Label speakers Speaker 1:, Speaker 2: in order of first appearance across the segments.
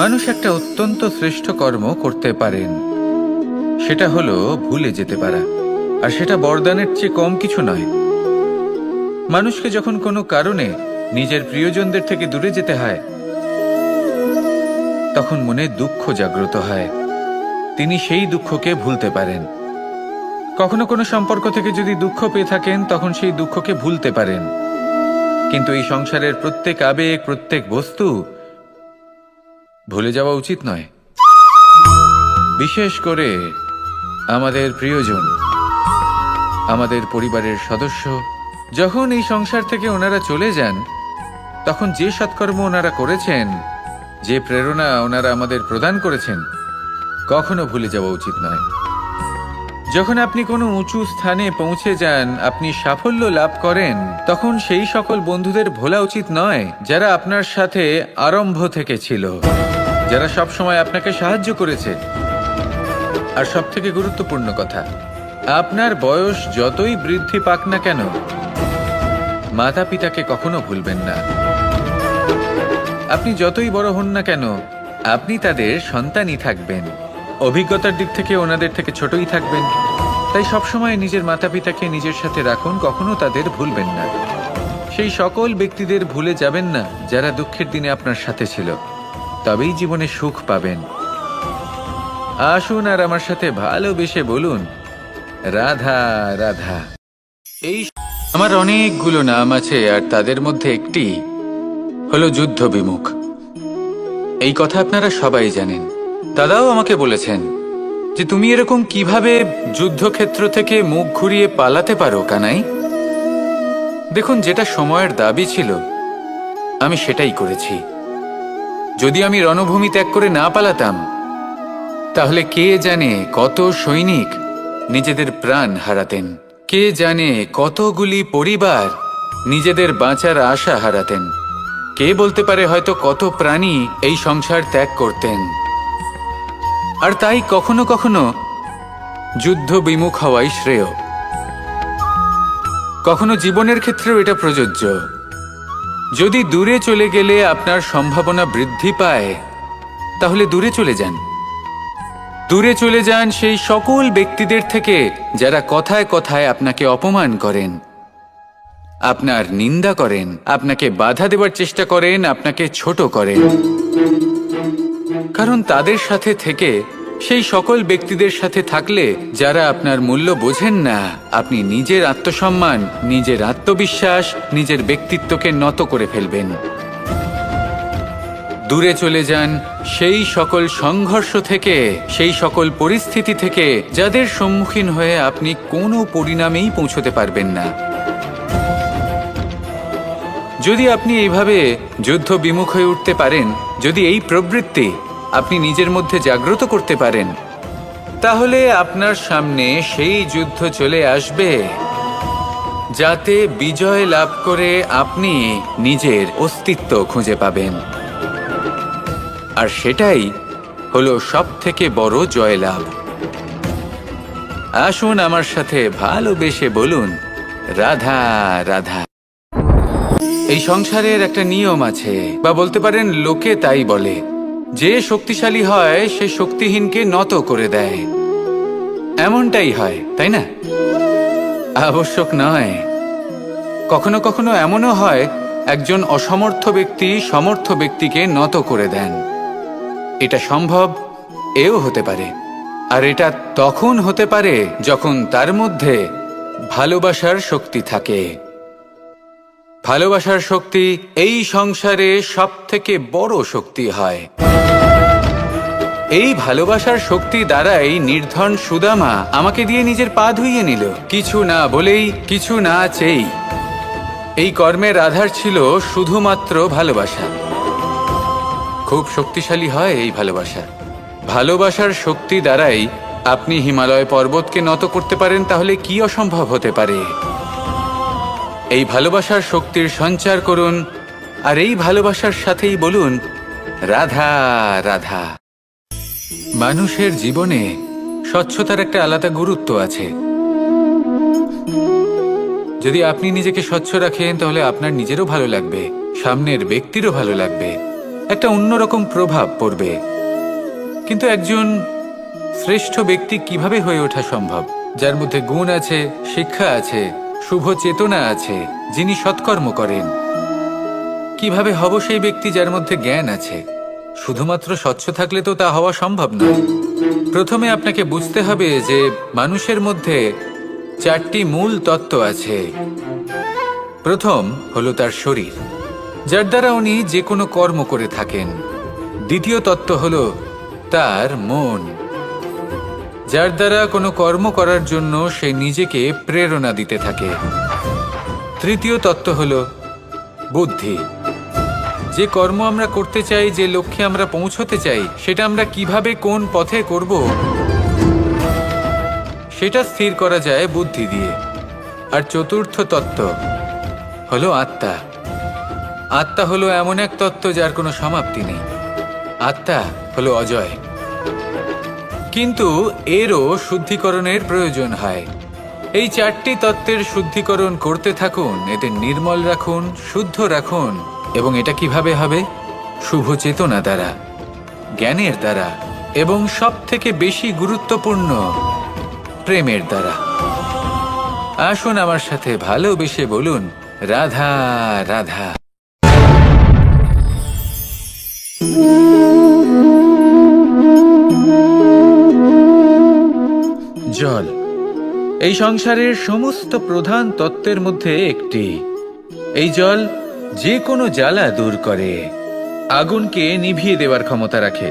Speaker 1: মানুষ একটা অত্যন্ত শ্রেষ্ঠ কর্ম করতে পারেন, সেটা হলো ভুলে যেতে পারা। আর সেটা বরদানের চেয়ে কম কিছু নয়। মানুষকে যখন কোনো কারণে নিজের প্রিয়জনদের থেকে দূরে যেতে হয়, তখন মনে দুঃখ জাগ্রত হয়। তিনি সেই দুঃখকে ভুলতে পারেন। কখনো কোনো সম্পর্ক থেকে যদি দুঃখ পেয়ে থাকেন, তখন সেই দুঃখকে ভুলতে পারেন। কিন্তু এই সংসারের প্রত্যেক আবেগ, প্রত্যেক বস্তু ভুলে যাওয়া উচিত নয়। বিশেষ করে আমাদের প্রিয়জন, আমাদের পরিবারের সদস্য। যখন এই সংসার থেকে ওনারা চলে যান, তখন যে সৎকর্ম ওনারা করেছেন, যে প্রেরণা ওনারা আমাদের প্রদান করেছেন, কখনো ভুলে যাওয়া উচিত নয়। যখন আপনি কোনো উঁচু স্থানে পৌঁছে যান, আপনি সাফল্য লাভ করেন, তখন সেই সকল বন্ধুদের ভোলা উচিত নয় যারা আপনার সাথে আরম্ভ থেকে ছিল, যারা সব সময় আপনাকে সাহায্য করেছে। আর সবথেকে গুরুত্বপূর্ণ কথা, আপনার বয়স যতই বৃদ্ধি পাক না কেন, মাতা পিতাকে কখনো ভুলবেন না। আপনি যতই বড় হন না কেন, আপনি তাদের সন্তানই থাকবেন। অভিজ্ঞতার দিক থেকে ওনাদের থেকে ছোটই থাকবেন। তাই সবসময় নিজের মাতা পিতাকে নিজের সাথে রাখুন, কখনো তাদের ভুলবেন না। সেই সকল ব্যক্তিদের ভুলে যাবেন না যারা দুঃখের দিনে আপনার সাথে ছিল, তবেই জীবনে সুখ পাবেন। আসুন আর আমার সাথে ভালোবেসে বলুন, রাধা রাধা। এই আমার অনেকগুলো নাম আছে, আর তাদের মধ্যে একটি হলো যুদ্ধ বিমুখ। এই কথা আপনারা সবাই জানেন। দাদাও আমাকে বলেছেন যে তুমি এরকম কিভাবে যুদ্ধক্ষেত্র থেকে মুখ ঘুরিয়ে পালাতে পারো কানাই। দেখুন, যেটা সময়ের দাবি ছিল আমি সেটাই করেছি। যদি আমি রণভূমি ত্যাগ করে না পালাতাম, তাহলে কে জানে কত সৈনিক নিজেদের প্রাণ হারাতেন, কে জানে কতগুলি পরিবার নিজেদের বাঁচার আশা হারাতেন, কে বলতে পারে হয়তো কত প্রাণী এই সংসার ত্যাগ করতেন। আর তাই কখনো কখনো যুদ্ধ বিমুখ হওয়াই শ্রেয়। কখনো জীবনের ক্ষেত্রেও এটা প্রযোজ্য। যদি দূরে চলে গেলে আপনার সম্ভাবনা বৃদ্ধি পায়, তাহলে দূরে চলে যান। দূরে চলে যান সেই সকল ব্যক্তিদের থেকে যারা কথায় কথায় আপনাকে অপমান করেন, আপনার নিন্দা করেন, আপনাকে বাধা দেবার চেষ্টা করেন, আপনাকে ছোট করেন। কারণ তাদের সাথে থেকে, সেই সকল ব্যক্তিদের সাথে থাকলে যারা আপনার মূল্য বোঝেন না, আপনি নিজের আত্মসম্মান, নিজের আত্মবিশ্বাস, নিজের ব্যক্তিত্বকে নত করে ফেলবেন। দূরে চলে যান সেই সকল সংঘর্ষ থেকে, সেই সকল পরিস্থিতি থেকে যাদের সম্মুখীন হয়ে আপনি কোনো পরিণামেই পৌঁছতে পারবেন না। যদি আপনি এইভাবে যুদ্ধ বিমুখ হয়ে উঠতে পারেন, যদি এই প্রবৃত্তি আপনি নিজের মধ্যে জাগ্রত করতে পারেন, তাহলে আপনার সামনে সেই যুদ্ধ চলে আসবে যাতে বিজয় লাভ করে আপনি নিজের অস্তিত্ব খুঁজে পাবেন। আর সেটাই হলো সবথেকে বড় জয়লাভ। আসুন আমার সাথে ভালোবেসে বলুন, রাধা রাধা। এই সংসারের একটা নিয়ম আছে, বা বলতে পারেন লোকে তাই বলে, যে শক্তিশালী হয় সে শক্তিহীনকে নত করে দেয়। এমনটাই হয়, তাই না? আবশ্যক নয়। কখনো কখনো এমনও হয় একজন অসমর্থ ব্যক্তি সমর্থ ব্যক্তিকে নত করে দেন। এটা সম্ভব, এও হতে পারে। আর এটা তখন হতে পারে যখন তার মধ্যে ভালোবাসার শক্তি থাকে। ভালোবাসার শক্তি এই সংসারে সবথেকে বড় শক্তি হয়। এই ভালোবাসার শক্তি দ্বারাই নির্ধন সুদামা আমাকে দিয়ে নিজের পা ধুইয়ে নিল, কিছু না বলেই, কিছু না চেয়েই। এই কর্মের আধার ছিল শুধুমাত্র ভালোবাসা। খুব শক্তিশালী হয় এই ভালোবাসা। ভালোবাসার শক্তি দ্বারাই আপনি হিমালয় পর্বতকে নত করতে পারেন, তাহলে কি অসম্ভব হতে পারে? এই ভালোবাসার শক্তির সঞ্চার করুন, আর এই ভালোবাসার সাথেই বলুন, রাধা রাধা। মানুষের জীবনে স্বচ্ছতার একটা আলাদা গুরুত্ব আছে। যদি আপনি নিজেকে স্বচ্ছ রাখেন, তাহলে আপনার নিজেরও ভালো লাগবে, সামনের ব্যক্তিরও ভালো লাগবে। একটা অন্যরকম প্রভাব পড়বে। কিন্তু একজন শ্রেষ্ঠ ব্যক্তি কিভাবে হয়ে ওঠা সম্ভব? যার মধ্যে গুণ আছে, শিক্ষা আছে, শুভ চেতনা আছে, যিনি সৎকর্ম করেন। কিভাবে হব সেই ব্যক্তি যার মধ্যে জ্ঞান আছে? শুধুমাত্র স্বচ্ছ থাকলে তো তা হওয়া সম্ভব নয়। প্রথমে আপনাকে বুঝতে হবে যে মানুষের মধ্যে 4টি মূল তত্ত্ব আছে। প্রথম হলো তার শরীর, যার দ্বারা উনি যে কোনো কর্ম করে থাকেন। দ্বিতীয় তত্ত্ব হলো তার মন, যার দ্বারা কোনো কর্ম করার জন্য সে নিজেকে প্রেরণা দিতে থাকে। তৃতীয় তত্ত্ব হলো বুদ্ধি, যে কর্ম আমরা করতে চাই, যে লক্ষ্যে আমরা পৌঁছতে চাই, সেটা আমরা কিভাবে কোন পথে করব সেটা স্থির করা যায় বুদ্ধি দিয়ে। আর চতুর্থ তত্ত্ব হলো আত্মা। আত্মা হলো এমন এক তত্ত্ব যার কোনো সমাপ্তি নেই। আত্মা হলো অজয়। কিন্তু এরও শুদ্ধিকরণের প্রয়োজন হয়। এই 4টি তত্ত্বের শুদ্ধিকরণ করতে থাকুন, এদের নির্মল রাখুন, শুদ্ধ রাখুন। এবং এটা কিভাবে হবে? শুভ চেতনা দ্বারা, জ্ঞানের দ্বারা, এবং সব থেকে বেশি গুরুত্বপূর্ণ প্রেমের দ্বারা। আসুন আমার সাথে ভালোবেসে বলুন, রাধা রাধা। জল এই সংসারের সমস্ত প্রধান তত্ত্বের মধ্যে একটি। এই জল যে কোনো জ্বালা দূর করে, আগুনকে নিভিয়ে দেওয়ার ক্ষমতা রাখে,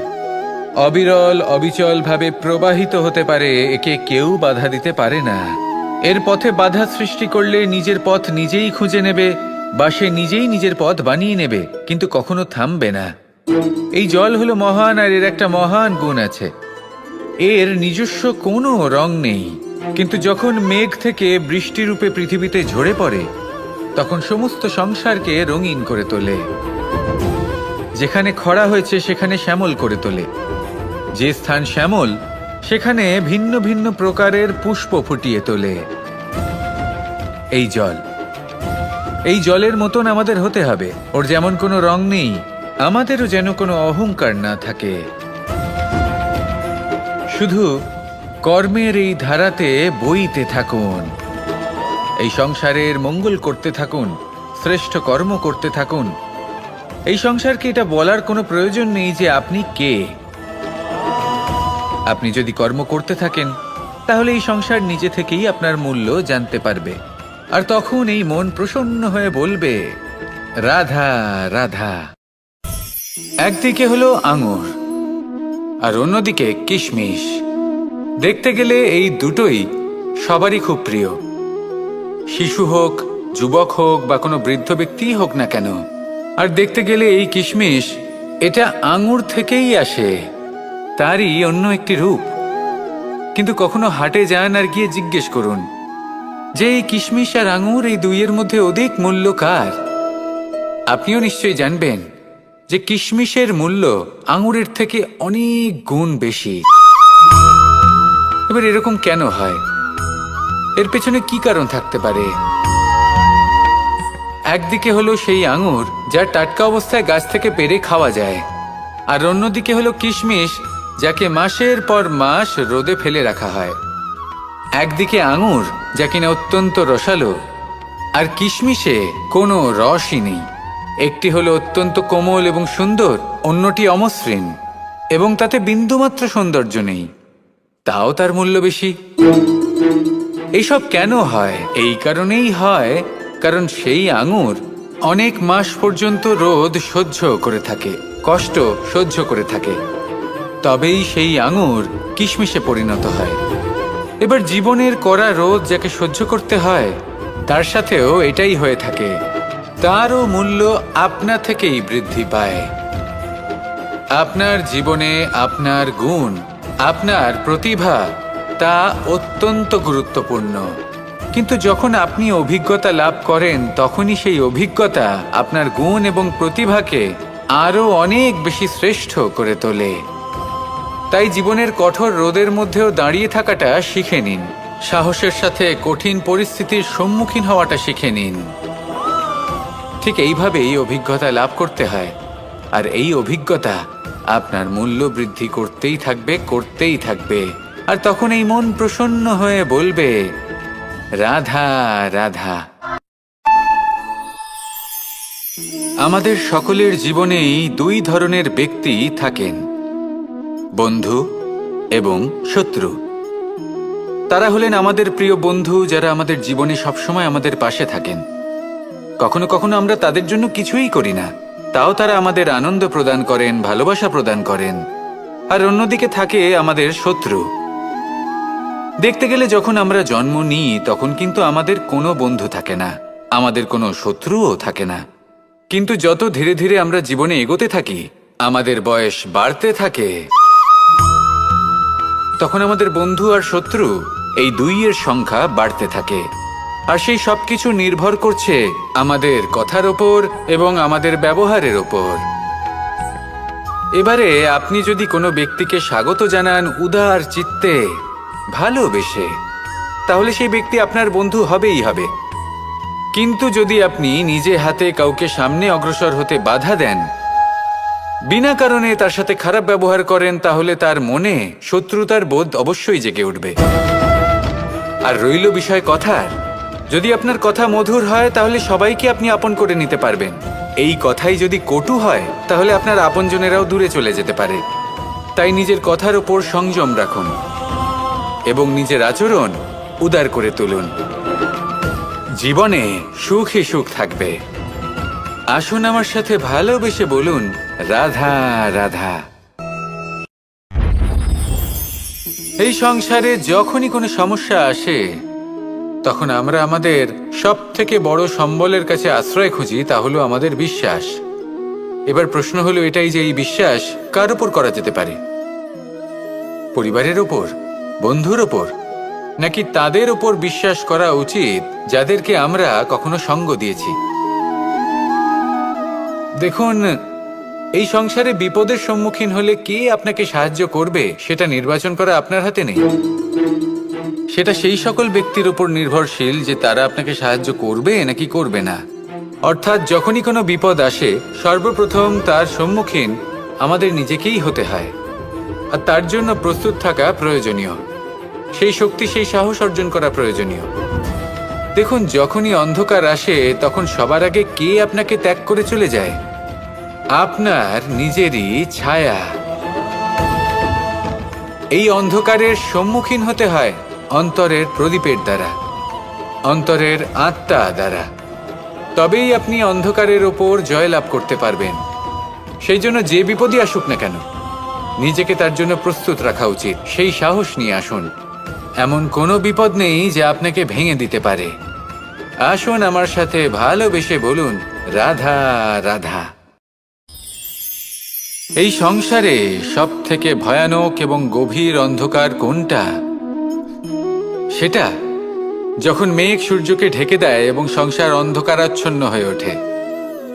Speaker 1: অবিরল অবিচল ভাবে প্রবাহিত হতে পারে, একে কেউ বাধা দিতে পারে না। এর পথে বাধা সৃষ্টি করলে নিজের পথ নিজেই খুঁজে নেবে, বা সে নিজেই নিজের পথ বানিয়ে নেবে, কিন্তু কখনো থামবে না। এই জল হলো মহান, আর এর একটা মহান গুণ আছে, এর নিজস্ব কোনো রং নেই। কিন্তু যখন মেঘ থেকে বৃষ্টিরূপে পৃথিবীতে ঝরে পড়ে, তখন সমস্ত সংসারকে রঙিন করে তোলে। যেখানে খরা হয়েছে সেখানে শ্যামল করে তোলে, যে স্থান শ্যামল সেখানে ভিন্ন ভিন্ন প্রকারের পুষ্প ফুটিয়ে তোলে। এই জল, এই জলের মতন আমাদের হতে হবে। ওর যেমন কোনো রং নেই, আমাদেরও যেন কোনো অহংকার না থাকে। শুধু কর্মের এই ধারাতে বইতে থাকুন, এই সংসারের মঙ্গল করতে থাকুন, শ্রেষ্ঠ কর্ম করতে থাকুন। এই সংসারকে এটা বলার কোনো প্রয়োজন নেই যে আপনি কে। আপনি যদি কর্ম করতে থাকেন, তাহলে এই সংসার নিজে থেকেই আপনার মূল্য জানতে পারবে। আর তখন এই মন প্রসন্ন হয়ে বলবে, রাধা রাধা। একদিকে হলো আঙুর, আর অন্যদিকে কিশমিশ। দেখতে গেলে এই দুটোই সবারই খুব প্রিয়। শিশু হোক, যুবক হোক, বা কোনো বৃদ্ধ ব্যক্তিই হোক না কেন। আর দেখতে গেলে এই কিশমিশ, এটা আঙুর থেকেই আসে, তারই অন্য একটি রূপ। কিন্তু কখনো হাটে যান আর গিয়ে জিজ্ঞেস করুন যে এই কিশমিশ আর আঙুর, এই দুইয়ের মধ্যে অধিক মূল্য কার? আপনিও নিশ্চয়ই জানবেন যে কিশমিশের মূল্য আঙুরের থেকে অনেক গুণ বেশি। এবার এরকম কেন হয়? এর পেছনে কি কারণ থাকতে পারে? একদিকে হলো সেই আঙুর যা টাটকা অবস্থায় গাছ থেকে পেড়ে খাওয়া যায়, আর অন্যদিকে হলো কিশমিশ যাকে মাসের পর মাস রোদে ফেলে রাখা হয়। একদিকে আঙুর যা কিনা অত্যন্ত রসালো, আর কিশমিশে কোনো রসই নেই। একটি হলো অত্যন্ত কোমল এবং সুন্দর, অন্যটি অমসৃণ এবং তাতে বিন্দুমাত্র সৌন্দর্য নেই, তাও তার মূল্য বেশি। এইসব কেন হয়? এই কারণেই হয় কারণ সেই আঙুর অনেক মাস পর্যন্ত রোদ সহ্য করে থাকে, কষ্ট সহ্য করে থাকে, তবেই সেই আঙুর কিশমিশে পরিণত হয়। এবার জীবনের কড়া রোদ যাকে সহ্য করতে হয়, তার সাথেও এটাই হয়ে থাকে, তারও মূল্য আপনা থেকেই বৃদ্ধি পায়। আপনার জীবনে আপনার গুণ, আপনার প্রতিভা, তা অত্যন্ত গুরুত্বপূর্ণ। কিন্তু যখন আপনি অভিজ্ঞতা লাভ করেন, তখনই সেই অভিজ্ঞতা আপনার গুণ এবং প্রতিভাকে আরও অনেক বেশি শ্রেষ্ঠ করে তোলে। তাই জীবনের কঠোর রোদের মধ্যেও দাঁড়িয়ে থাকাটা শিখে নিন, সাহসের সাথে কঠিন পরিস্থিতির সম্মুখীন হওয়াটা শিখে নিন। ঠিক এইভাবেই অভিজ্ঞতা লাভ করতে হয়। আর এই অভিজ্ঞতা আপনার মূল্য বৃদ্ধি করতেই থাকবে। আর তখন এই মন প্রসন্ন হয়ে বলবে, রাধা রাধা। আমাদের সকলের জীবনেই দুই ধরনের ব্যক্তি থাকেন, বন্ধু এবং শত্রু। তারা হলেন আমাদের প্রিয় বন্ধু, যারা আমাদের জীবনে সবসময় আমাদের পাশে থাকেন। কখনো কখনো আমরা তাদের জন্য কিছুই করি না, তাও তারা আমাদের আনন্দ প্রদান করেন, ভালোবাসা প্রদান করেন। আর অন্যদিকে থাকে আমাদের শত্রু। দেখতে গেলে যখন আমরা জন্ম নিই তখন কিন্তু আমাদের কোনো বন্ধু থাকে না, আমাদের কোনো শত্রুও থাকে না। কিন্তু যত ধীরে ধীরে আমরা জীবনে এগোতে থাকি, আমাদের বয়স বাড়তে থাকে, তখন আমাদের বন্ধু আর শত্রু এই দুইয়ের সংখ্যা বাড়তে থাকে। আর সেই সবকিছু নির্ভর করছে আমাদের কথার ওপর এবং আমাদের ব্যবহারের ওপর। এবারে আপনি যদি কোনো ব্যক্তিকে স্বাগত জানান উদার চিত্তে, ভালোবেসে, তাহলে সেই ব্যক্তি আপনার বন্ধু হবেই হবে। কিন্তু যদি আপনি নিজে হাতে কাউকে সামনে অগ্রসর হতে বাধা দেন, বিনা কারণে তার সাথে খারাপ ব্যবহার করেন, তাহলে তার মনে শত্রুতার বোধ অবশ্যই জেগে উঠবে। আর রইল বিষয় কথার, যদি আপনার কথা মধুর হয় তাহলে সবাইকে আপনি আপন করে নিতে পারবেন। এই কথাই যদি কটু হয় তাহলে আপনার আপনজনেরাও দূরে চলে যেতে পারে। তাই নিজের কথার ওপর সংযম রাখুন এবং নিজের আচরণ উদার করে তুলুন। জীবনে সুখই সুখ থাকবে। আসুন আমার সাথে ভালোবেসে বলুন, রাধা রাধা। এই সংসারে যখনই কোনো সমস্যা আসে তখন আমরা আমাদের সব থেকে বড় সম্বলের কাছে আশ্রয় খুঁজি, তা হলো আমাদের বিশ্বাস। এবার প্রশ্ন হলো এটাই যে এই বিশ্বাস কার উপর করা যেতে পারে? পরিবারের ওপর, বন্ধুর ওপর, নাকি তাদের ওপর বিশ্বাস করা উচিত যাদেরকে আমরা কখনো সঙ্গ দিয়েছি? দেখুন, এই সংসারে বিপদের সম্মুখীন হলে কে আপনাকে সাহায্য করবে সেটা নির্বাচন করা আপনার হাতে নেই। সেটা সেই সকল ব্যক্তির উপর নির্ভরশীল যে তারা আপনাকে সাহায্য করবে নাকি করবে না। অর্থাৎ যখনই কোনো বিপদ আসে সর্বপ্রথম তার সম্মুখীন আমাদের নিজেকেই হতে হয়। আর তার জন্য প্রস্তুত থাকা প্রয়োজনীয়, সেই শক্তি, সেই সাহস অর্জন করা প্রয়োজনীয়। দেখুন, যখনই অন্ধকার আসে তখন সবার আগে কে আপনাকে ত্যাগ করে চলে যায়? আপনার নিজেরই ছায়া। এই অন্ধকারের সম্মুখীন হতে হয় অন্তরের প্রদীপের দ্বারা, অন্তরের আত্মা দ্বারা। তবেই আপনি অন্ধকারের ওপর জয়লাভ করতে পারবেন। সেই জন্য যে বিপদই আসুক না কেন নিজেকে তার জন্য প্রস্তুত রাখা উচিত। সেই সাহস নিয়ে আসুন। এমন কোনো বিপদ নেই যা আপনাকে ভেঙে দিতে পারে। আসুন আমার সাথে ভালোবেসে বলুন, রাধা রাধা। এই সংসারে সব থেকে ভয়ানক এবং গভীর অন্ধকার কোনটা? সেটা যখন মেঘ সূর্যকে ঢেকে দেয় এবং সংসার অন্ধকারাচ্ছন্ন হয়ে ওঠে,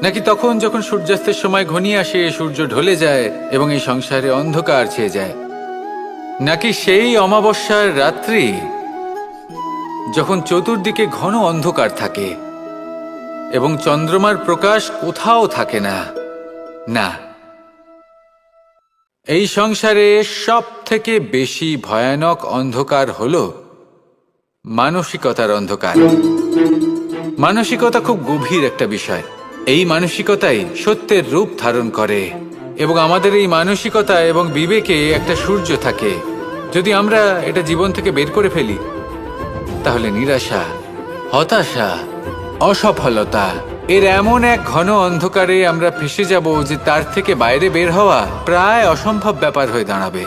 Speaker 1: নাকি তখন যখন সূর্যাস্তের সময় ঘনিয়ে আসে, সূর্য ঢলে যায় এবং এই সংসারে অন্ধকার ছেয়ে যায়, নাকি সেই অমাবস্যার রাত্রি যখন চতুর্দিকে ঘন অন্ধকার থাকে এবং চন্দ্রমার প্রকাশ কোথাও থাকে না? না, এই সংসারে সব থেকে বেশি ভয়ানক অন্ধকার হলো মানসিকতার অন্ধকার। মানসিকতা খুব গভীর একটা বিষয়। এই মানসিকতাই সত্যের রূপ ধারণ করে এবং আমাদের এই মানসিকতা এবং বিবেকে একটা সূর্য থাকে। যদি আমরা এটা জীবন থেকে বের করে ফেলি তাহলে নিরাশা, হতাশা, অসফলতা এর এমন এক ঘন অন্ধকারে আমরা ফেসে যাব যে তার থেকে বাইরে বের হওয়া প্রায় অসম্ভব ব্যাপার হয়ে দাঁড়াবে।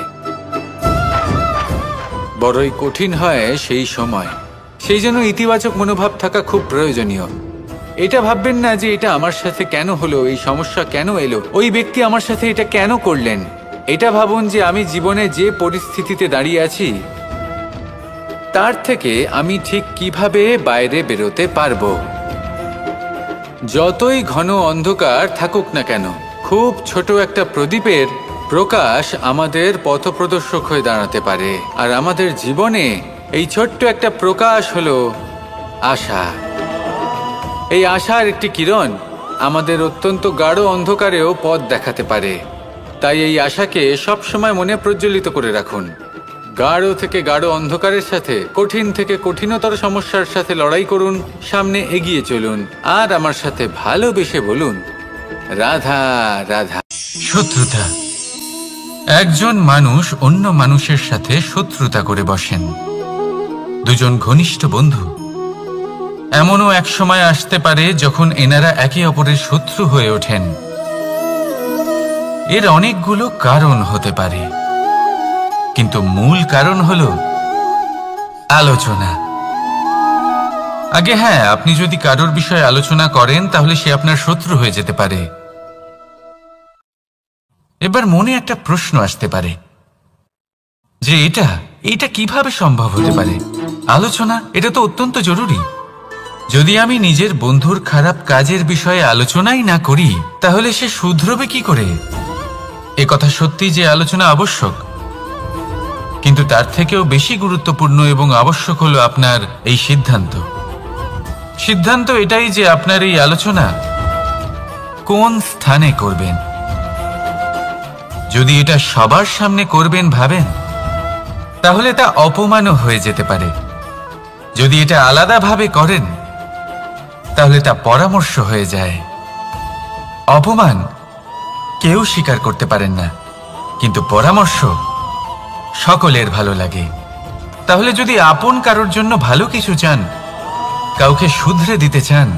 Speaker 1: বড়ই কঠিন হয় সেই সময়। সেই জন্য ইতিবাচক মনোভাব থাকা খুব প্রয়োজনীয়। এটা ভাববেন না যে এটা আমার সাথে কেন হলো, এই সমস্যা কেন এলো, ওই ব্যক্তি আমার সাথে এটা কেন করলেন। এটা ভাবুন যে আমি জীবনে যে পরিস্থিতিতে দাঁড়িয়ে আছি তার থেকে আমি ঠিক কিভাবে বাইরে বেরোতে পারবো। যতই ঘন অন্ধকার থাকুক না কেন, খুব ছোট একটা প্রদীপের প্রকাশ আমাদের পথপ্রদর্শক হয়ে দাঁড়াতে পারে। আর আমাদের জীবনে এই ছোট্ট একটা প্রকাশ হলো আশা। এই আশার একটি কিরণ আমাদের অত্যন্ত গাঢ় অন্ধকারেও পথ দেখাতে পারে। তাই এই আশাকে সবসময় মনে প্রজ্বলিত করে রাখুন। গাঢ় থেকে গাঢ় অন্ধকারের সাথে, কঠিন থেকে কঠিনতর সমস্যার সাথে লড়াই করুন, সামনে এগিয়ে চলুন, আর আমার সাথে ভালোবেসে বলুন, রাধা রাধা। শত্রুতা। একজন মানুষ অন্য মানুষের সাথে শত্রুতা করে বসেন। দুজন ঘনিষ্ঠ বন্ধু, এমনও এক সময় আসতে পারে যখন এনারা একে অপরের শত্রু হয়ে ওঠেন। এর অনেকগুলো কারণ হতে পারে, কিন্তু মূল কারণ হলো আলোচনা। আগে হ্যাঁ, আপনি যদি কারোর বিষয়ে আলোচনা করেন তাহলে সে আপনার শত্রু হয়ে যেতে পারে। এবার মনে একটা প্রশ্ন আসতে পারে যে এটা কিভাবে সম্ভব হতে পারে? আলোচনা, এটা তো অত্যন্ত জরুরি। যদি আমি নিজের বন্ধুর খারাপ কাজের বিষয়ে আলোচনাই না করি তাহলে সে শুধরবে কি করে? এ কথা সত্যি যে আলোচনা আবশ্যক, কিন্তু তার থেকেও বেশি গুরুত্বপূর্ণ এবং আবশ্যক হলো আপনার এই সিদ্ধান্ত। সিদ্ধান্ত এটাই যে আপনার এই আলোচনা কোন স্থানে করবেন। যদি এটা সবার সামনে করবেন ভাবেন, তাহলে তা অপমানও হয়ে যেতে পারে। যদি এটা আলাদাভাবে করেন তাহলে তা পরামর্শ হয়ে যায়। অপমান কেউ স্বীকার করতে পারেন না, কিন্তু পরামর্শ সকলের ভালো লাগে। তাহলে যদি আপন কারোর জন্য ভালো কিছু চান, কাউকে শুধরে দিতে চান,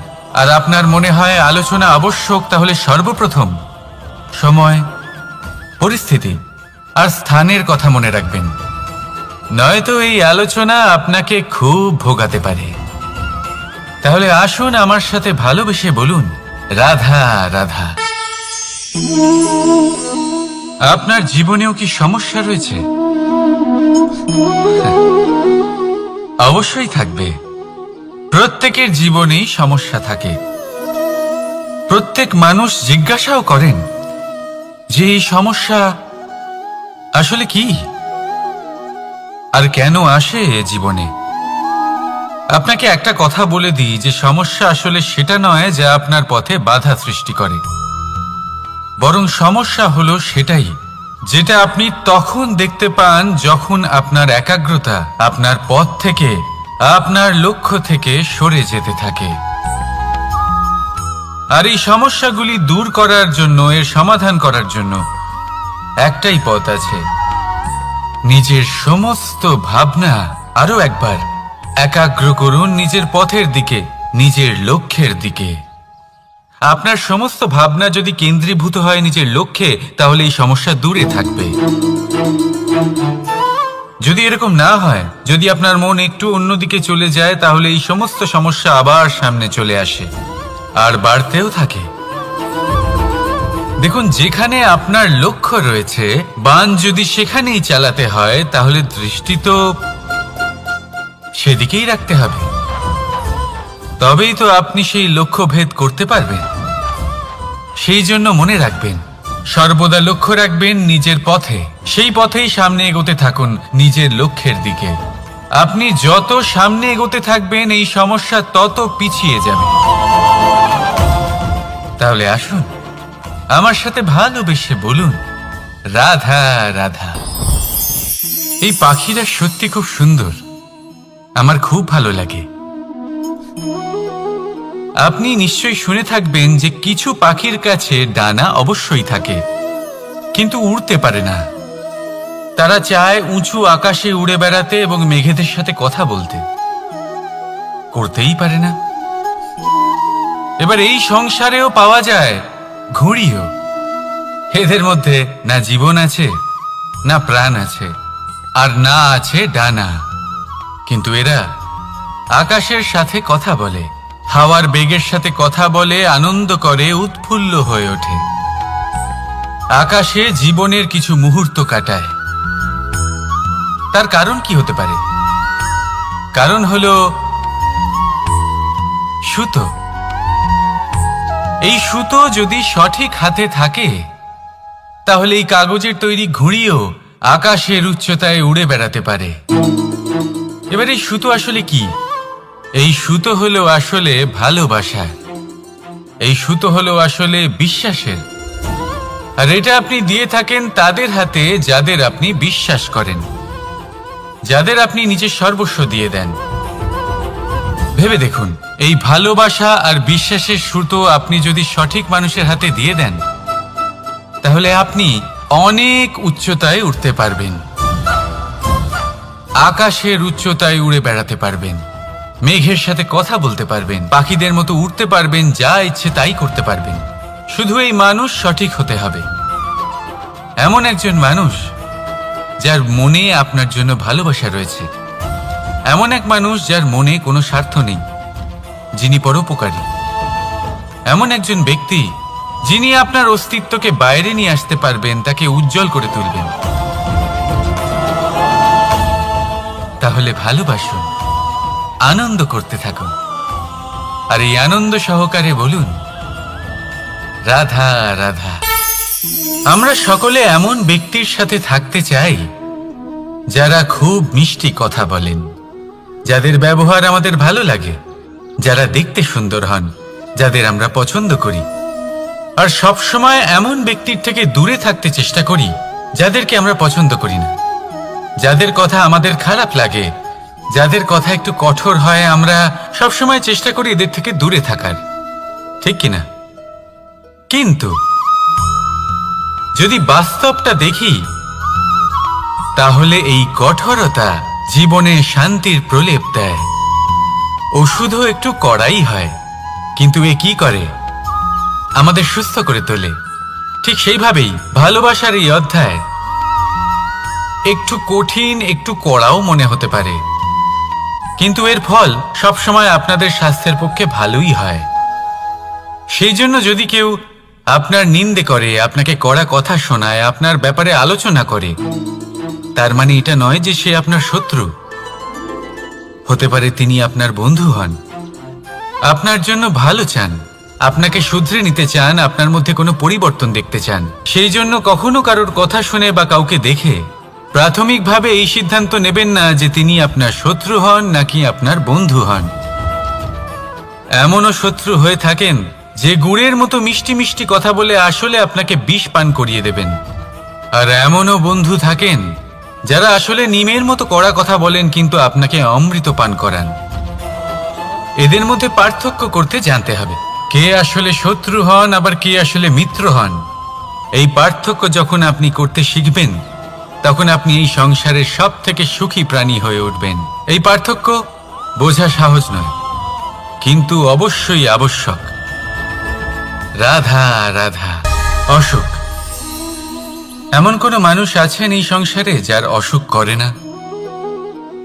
Speaker 1: আর আপনার মনে হয় আলোচনা আবশ্যক, তাহলে সর্বপ্রথম সময়, পরিস্থিতি আর স্থানের কথা মনে রাখবেন। নয়তো এই আলোচনা আপনাকে খুব ভোগাতে পারে। তাহলে আসুন আমার সাথে ভালোবেসে বলুন, রাধা রাধা। আপনার জীবনেও কি সমস্যা রয়েছে? অবশ্যই থাকবে। প্রত্যেকের জীবনেই সমস্যা থাকে। প্রত্যেক মানুষ জিজ্ঞাসাও করেন যে এই সমস্যা আসলে কি আর কেন আসে জীবনে। আপনাকে একটা কথা বলে দিই যে সমস্যা আসলে সেটা নয় যা আপনার পথে বাধা সৃষ্টি করে, বরং সমস্যা হলো সেটাই যেটা আপনি তখন দেখতে পান যখন আপনার একাগ্রতা আপনার পথ থেকে, আপনার লক্ষ্য থেকে সরে যেতে থাকে। আর এই সমস্যাগুলি দূর করার জন্য, এর সমাধান করার জন্য একটাই পথ আছে, নিজের সমস্ত ভাবনা আরো একবার একাগ্র করুন নিজের পথের দিকে, নিজের লক্ষ্যের দিকে। আপনার সমস্ত ভাবনা যদি কেন্দ্রীভূত হয় নিজের লক্ষ্যে, তাহলে এই সমস্যা দূরে থাকবে। যদি এরকম না হয়, যদি আপনার মন একটু অন্যদিকে চলে যায়, তাহলে এই সমস্ত সমস্যা আবার সামনে চলে আসে আর বাড়তেও থাকে। দেখুন, যেখানে আপনার লক্ষ্য রয়েছে, বাণ যদি সেখানেই চালাতে হয়, তাহলে দৃষ্টি তো সেদিকেই রাখতে হবে। তবেই তো আপনি সেই লক্ষ্য ভেদ করতে পারবেন। সেই জন্য মনে রাখবেন, সর্বদা লক্ষ্য রাখবেন নিজের পথে, সেই পথেই সামনে এগোতে থাকুন নিজের লক্ষ্যের দিকে। আপনি যত সামনে এগোতে থাকবেন এই সমস্যা তত পিছিয়ে যাবে। তাহলে আসুন আমার সাথে ভালোবেসে বলুন, রাধা রাধা। এই পাখিরা সত্যি খুব সুন্দর, আমার খুব ভালো লাগে। আপনি নিশ্চয়ই শুনে থাকবেন যে কিছু পাখির কাছে ডানা অবশ্যই থাকে, কিন্তু উড়তে পারে না। তারা চায় উঁচু আকাশে উড়ে বেড়াতে এবং মেঘেদের সাথে কথা বলতে, করতেই পারে না। এবার এই সংসারেও পাওয়া যায় ঘুড়িও। এদের মধ্যে না জীবন আছে, না প্রাণ আছে, আর না আছে ডানা, কিন্তু এরা আকাশের সাথে কথা বলে, হাওয়ার বেগের সাথে কথা বলে, আনন্দ করে, উৎফুল্ল হয়ে ওঠে। আকাশে জীবনের কিছু মুহূর্ত কাটায়। তার কারণ কি হতে পারে? কারণ হলো সুতো। এই সুতো যদি সঠিক হাতে থাকে, তাহলে এই কাগজের তৈরি ঘুড়িও আকাশের উচ্চতায় উড়ে বেড়াতে পারে। এবার এই সুতো আসলে কি? এই সুতো হলো আসলে ভালোবাসা। এই সুতো হলো আসলে বিশ্বাসের, আর এটা আপনি দিয়ে থাকেন তাদের হাতে যাদের আপনি বিশ্বাস করেন, যাদের আপনি নিজের সর্বস্ব দিয়ে দেন। ভেবে দেখুন, এই ভালোবাসা আর বিশ্বাসের সুতো আপনি যদি সঠিক মানুষের হাতে দিয়ে দেন, তাহলে আপনি অনেক উচ্চতায় উঠতে পারবেন, আকাশের উচ্চতায় উড়ে বেড়াতে পারবেন, মেঘের সাথে কথা বলতে পারবেন, পাখিদের মতো উড়তে পারবেন, যা ইচ্ছে তাই করতে পারবেন। শুধু এই মানুষ সঠিক হতে হবে, এমন একজন মানুষ যার মনে আপনার জন্য ভালোবাসা রয়েছে, এমন এক মানুষ যার মনে কোনো স্বার্থ নেই, যিনি পরোপকারী, এমন একজন ব্যক্তি যিনি আপনার অস্তিত্বকে বাইরে নিয়ে আসতে পারবেন, তাকে উজ্জ্বল করে তুলবেন। তাহলে ভালোবাসুন, আনন্দ করতে থাকুন, আর এই আনন্দ সহকারে বলুন, রাধা রাধা। আমরা সকলে এমন ব্যক্তির সাথে থাকতে চাই যারা খুব মিষ্টি কথা বলেন, যাদের ব্যবহার আমাদের ভালো লাগে, যারা দেখতে সুন্দর হন, যাদের আমরা পছন্দ করি। আর সবসময় এমন ব্যক্তির থেকে দূরে থাকতে চেষ্টা করি যাদেরকে আমরা পছন্দ করি না, যাদের কথা আমাদের খারাপ লাগে, যাদের কথা একটু কঠোর হয়। আমরা সবসময় চেষ্টা করি এদের থেকে দূরে থাকার, ঠিক কিনা? কিন্তু যদি বাস্তবটা দেখি, তাহলে এই কঠোরতা জীবনে শান্তির প্রলেপ দেয়। ওষুধও একটু কড়াই হয়, কিন্তু এ কি করে? আমাদের সুস্থ করে তোলে। ঠিক সেইভাবেই ভালোবাসার এই অধ্যায় একটু কঠিন, একটু কড়াও মনে হতে পারে, কিন্তু এর ফল সবসময় আপনাদের স্বাস্থ্যের পক্ষে ভালোই হয়। সেই জন্য যদি কেউ আপনার নিন্দে করে, আপনাকে কড়া কথা শোনায়, আপনার ব্যাপারে আলোচনা করে, তার মানে এটা নয় যে সে আপনার শত্রু। হতে পারে তিনি আপনার বন্ধু হন, আপনার জন্য ভালো চান, আপনাকে শুধরে নিতে চান, আপনার মধ্যে কোনো পরিবর্তন দেখতে চান। সেই জন্য কখনো কারোর কথা শুনে বা কাউকে দেখে প্রাথমিকভাবে এই সিদ্ধান্ত নেবেন না যে তিনি আপনার শত্রু হন নাকি আপনার বন্ধু হন। এমনও শত্রু হয়ে থাকেন যে গুড়ের মতো মিষ্টি মিষ্টি কথা বলে আসলে আপনাকে বিষ পান করিয়ে দেবেন, আর এমনও বন্ধু থাকেন যারা আসলে নিমের মতো কড়া কথা বলেন কিন্তু আপনাকে অমৃত পান করান। এদের মধ্যে পার্থক্য করতে জানতে হবে, কে আসলে শত্রু হন আবার কে আসলে মিত্র হন। এই পার্থক্য যখন আপনি করতে শিখবেন, তখন আপনি এই সংসারের সব থেকে সুখী প্রাণী হয়ে উঠবেন। এই পার্থক্য বোঝা সহজ নয়, কিন্তু অবশ্যই আবশ্যক। রাধা রাধা। অসুখ। এমন কোনো মানুষ আছেন এই সংসারে যার অসুখ করে না?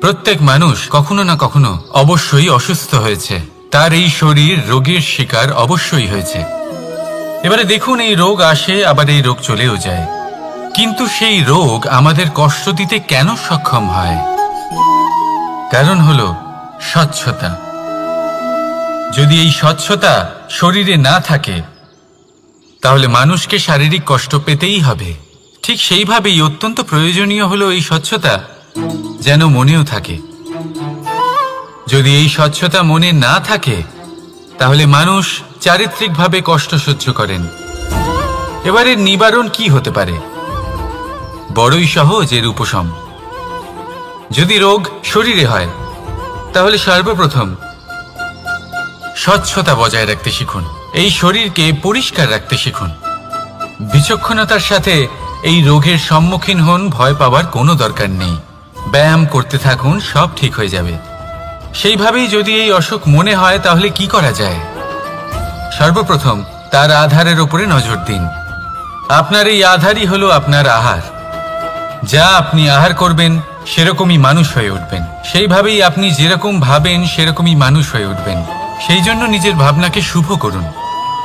Speaker 1: প্রত্যেক মানুষ কখনো না কখনো অবশ্যই অসুস্থ হয়েছে, তার এই শরীর রোগের শিকার অবশ্যই হয়েছে। এবারে দেখুন, এই রোগ আসে আবার এই রোগ চলেও যায়, কিন্তু সেই রোগ আমাদের কষ্ট দিতে কেন সক্ষম হয়? কারণ হলো স্বচ্ছতা। যদি এই স্বচ্ছতা শরীরে না থাকে, তাহলে মানুষকে শারীরিক কষ্ট পেতেই হবে। ঠিক সেইভাবেই অত্যন্ত প্রয়োজনীয় হলো এই স্বচ্ছতা যেন মনেও থাকে। যদি এই স্বচ্ছতা মনে না থাকে, তাহলে মানুষ চারিত্রিকভাবে কষ্ট সহ্য করেন। এবারে নিবারণ কি হতে পারে? বড়ই সহজ এর উপশম। যদি রোগ শরীরে হয়, তাহলে সর্বপ্রথম স্বচ্ছতা বজায় রাখতে শিখুন, এই শরীরকে পরিষ্কার রাখতে শিখুন। বিচক্ষণতার সাথে এই রোগের সম্মুখীন হন, ভয় পাওয়ার কোনো দরকার নেই। ব্যায়াম করতে থাকুন, সব ঠিক হয়ে যাবে। সেইভাবেই যদি এই অসুখ মনে হয়, তাহলে কি করা যায়? সর্বপ্রথম তার আধারের উপরে নজর দিন। আপনার এই আধারই হলো আপনার আহার। যা আপনি আহার করবেন সেরকমই মানুষ হয়ে উঠবেন। সেইভাবেই আপনি যেরকম ভাবেন সেরকমই মানুষ হয়ে উঠবেন। সেই জন্য নিজের ভাবনাকে শুভ করুন,